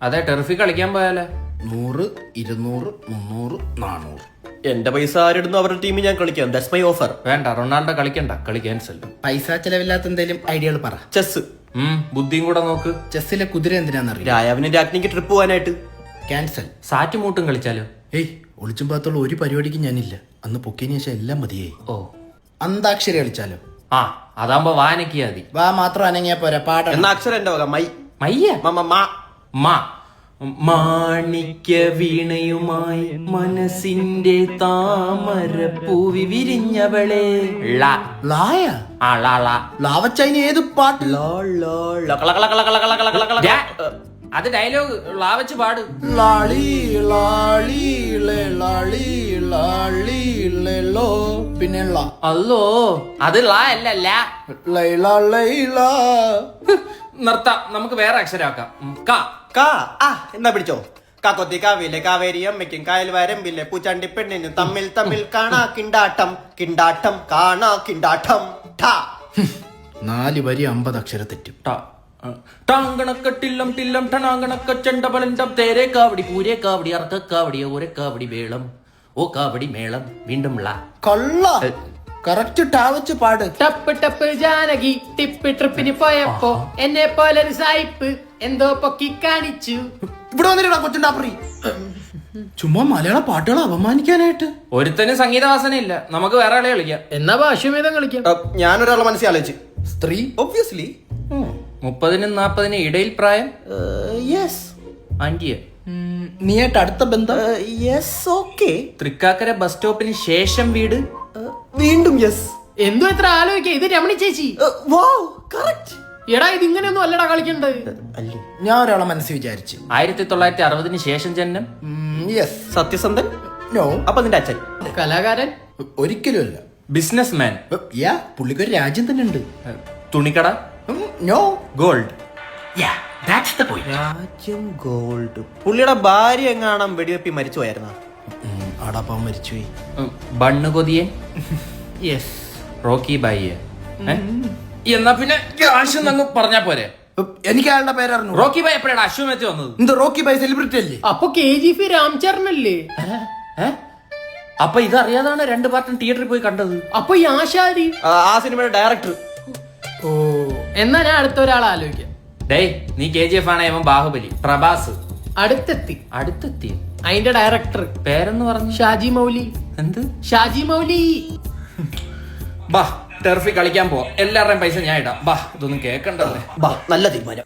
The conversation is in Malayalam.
അതെ ടെർഫി കളിക്കാൻ പോയാലേ 100, 200, 300, 400. എന്റെ പൈസ ആരിടുന്നു അവരുടെ ടീമിൽ ഞാൻ കളിക്കാം. That's my offer. വേണ്ട, റൊണാൾഡോ കളിക്കണ്ട, കളി ക്യാൻസൽ. പൈസ ചെലവില്ലാത്ത എന്തെങ്കിലും ഐഡിയകൾ പറ. ചെസ്. ബുദ്ധിയും കൂടെ നോക്ക്. ചെസ്സിലെ കുതിര എന്തിനാന്നറിയാം? രായാവിനും രാജ്ഞിക്ക് ട്രിപ്പ് പോകാനായിട്ട്. ക്യാൻസൽ. സാറ്റ് മൂട്ടും കളിച്ചാലോ? ഏയ്, ഒളിച്ചും പാത്തുള്ള ഒരു പരിപാടിക്ക് ഞാനില്ല. അന്ന് പൊക്കിയതിനു ശേഷം എല്ലാം മതിയായി. ഓ, അന്താക്ഷരി കളിച്ചാലോ? ആ അതാകുമ്പോ വാനക്കിയാ മതി. വാ മാത്രം അനങ്ങിയാ പോരാ, പാടണം. എന്ന അക്ഷരം എന്റെ വക. മൈ. മയ്യ മാ. മാ മാണിക്യ വീണയുമായി മനസ്സിന്റെ താമര പൂവി വിരിഞ്ഞവളെ. ലായ ലാവച്ചതിന് ഏത് പാട്ട്? അത് ഡയലോഗ് ലാവച്ച് പാട്. ലാളി ലാളി ലാളി ലാളി ലോ പിന്നെ അല്ലോ അത് ലാ അല്ല ലാ. ലൈല ലൈല. നിർത്താം, നമുക്ക് വേറെ അക്ഷരാക്കാം. എന്നാ പിടിച്ചോ. കാക്കൊത്തി കാവിലെ കാവേരി അമ്മയ്ക്കും കായൽ വരമ്പിലെ പൂച്ചാണ്ടി പെണ്ണിനും തമ്മിൽ തമ്മിൽ കാണാ കിണ്ടാട്ടം കിണ്ടാട്ടം കാണാ കിണ്ടാട്ടം. 4 വരി 50 അക്ഷര തെറ്റും. ടാങ്കണക്ക ടില്ലം ടില്ലം ടണാങ്കണക്ക ചെണ്ടപലണ്ടം തേരെ കാവടി പൂരേ കാവടി അർദ്ധ കാവടി ഓരേ കാവടി വേളം ഓ കാവടി മേളം വീണ്ടും ലാ. കൊള്ള കറക്റ്റ് ടാ വെച്ച് പാട്. ടപ്പ് ടപ്പ് ജാനകി ടിപ്പ് ട്രിപ്പിന് പോയപ്പോ എന്നെ പോലൊരു സായിപ്പ് എന്തോ പൊക്കി കാണിച്ചു. ഇവിടെ വന്നിട്ടാ കൊച്ചുണ്ടാപ്പറി. ചുമ്മാ മലയാള പാട്ടുകളെ അപമാനിക്കാനായിട്ട്. ഒരുത്തനും സംഗീതവാസന ഇല്ല, നമുക്ക് വേറെ ആളെ കളിക്കാം. എന്നാ ഭാഷ്യമേതം കളിക്കാം. ഞാനൊരാളെ മനസ്സിൽ ആലോചിച്ച്. സ്ത്രീ ഒബ്വിയസ്ലി 30-നും 40-നും ഇടയിൽ പ്രായം. യെസ്. ആന്റിയ നീയായിട്ട് അടുത്ത ബന്ധം? യെസ്. ഓക്കെ. തൃക്കാക്കര ബസ് സ്റ്റോപ്പിന് ശേഷം വീട്. വീണ്ടും യെസ്. എന്തോ എത്ര ആലോചിക്ക. ഇത് രമണി ചേച്ചി. വാവ്, കറക്റ്റ്. എടാ ഇത് ഇങ്ങനെയൊന്നും അല്ലടാ കളിക്കണ്ടത്. അല്ലേ? ഞാൻ ഒരാളെ മനസ്സിൽ വിചാരിച്ചു. 1960-ന് ശേഷം ജനനം. യെസ്. സത്യസന്ധൻ. നോ. അപ്പൊ നിന്റെ അച്ഛൻ കലാകാരൻ. ഒരിക്കലും അല്ല. Business man. യാ, പുള്ളിക്കൊരു രാജ്യം തന്നെ ഉണ്ട്. തുണിക്കട. നോ. ഗോൾഡ്. രാജ്യം ഗോൾഡ്. പുള്ളിയുടെ ഭാര്യ എങ്ങാണം വെടിവെപ്പി മരിച്ചു പോയായിരുന്ന. ആടാപ്പാവൻ മരിച്ചുപോയി. ബണ്ണ് കൊതിയൻ. യെസ്. റോക്കി ബായിയെ. എന്നാ പിന്നെ കാശ് അങ്ങ് പറഞ്ഞാ പോരെ. എനിക്ക് അയാളുടെ പേരറിഞ്ഞു. റോക്കി ബായ് എപ്പോഴാണ് അശ്വമേധ വന്നത്? എന്ത് റോക്കി ബൈ സെലിബ്രിറ്റി അല്ലേ? അപ്പൊ KGF രാംചരണല്ലേ? അപ്പൊ ഇതറിയാതാണ് 2 പാർട്ടും തിയേറ്ററിൽ പോയി കണ്ടത്. അപ്പൊ ഈ ആശാരി ആ സിനിമയുടെ ഡയറക്ടർ. ഓ, എന്നാ ഞാൻ അടുത്ത ഒരാൾ ആലോചിക്കാം. ഡേയ്, നീ KGF ആണ്, ഇവൻ ബാഹുബലി. പ്രഭാസ് അടുത്തെത്തി. അതിന്റെ ഡയറക്ടർ പേരെന്ന് പറഞ്ഞു? ഷാജി മൗലി. എന്ത് ഷാജി മൗലി? ബാ ടെർഫി കളിക്കാൻ പോവാ. എല്ലാവരുടെയും പൈസ ഞാൻ ഇടാം. ബാ, ഇതൊന്നും കേക്കണ്ടല്ലേ. നല്ല തീരുമാനം.